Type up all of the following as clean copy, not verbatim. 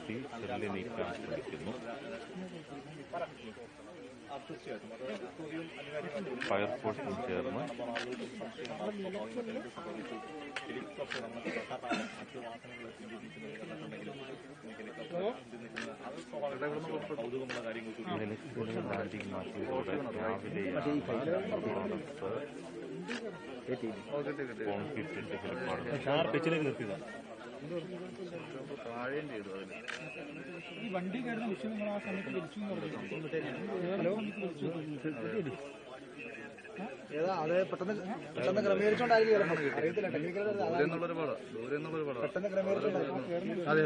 നടത്തി സെല്ല് നീക്കാൻ ശ്രമിക്കുന്നു. ഫയർഫോഴ്സും ചേർന്ന് നിലയ്ക്കൽ ലാൻഡിംഗ് മാറ്റിയതോടെ രാവിലെയാണ് കോൺക്രീറ്റിന്റെ ഹെലിപ്പാഡ് താഴെയും ചെയ്തു. അതിന് ഈ വണ്ടി കയറുന്ന വിഷയം നിങ്ങൾ ആ സമയത്ത് വിളിച്ചു ഏതാ അത് പെട്ടെന്ന് ക്രമീകരിച്ചോണ്ടായിരിക്കും അറിയത്തില്ല. ടെക്നിക്കൽ പെട്ടെന്ന് ക്രമീകരിച്ചോണ്ടായിരുന്നു. അതെ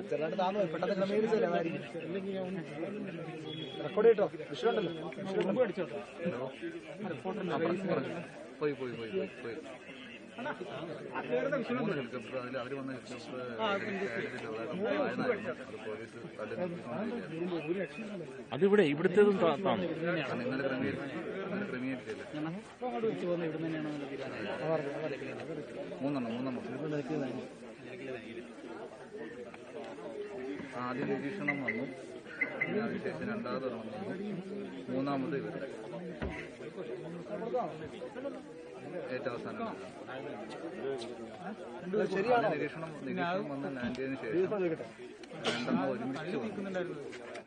ചെറുതായിട്ട് താന്നു പെട്ടെന്ന് ക്രമീകരിച്ചല്ലേ അതായിരിക്കും. റെക്കോർഡ് ചെയ്തോ? വിഷയമുണ്ടല്ലോ, മുമ്പ് അടിച്ചോട്ടോ. പോയി ഹെലികോപ്റ്റർ അതിൽ അവർ വന്ന അതിവിടെ ഇവിടുത്തേതും ഇന്നലെ ക്രമീകരിച്ചില്ല. മൂന്നെണ്ണം ആദ്യം നിരീക്ഷണം വന്നു, അതിനുശേഷം രണ്ടാമത് വന്നു, മൂന്നാമത് ഇവരുടെ ഏറ്റവും അവസാനം നിരീക്ഷണം വന്ന് ലാൻഡ് ചെയ്തതിനു ശേഷം രണ്ടെണ്ണം ഒരുമിച്ച് വന്നു.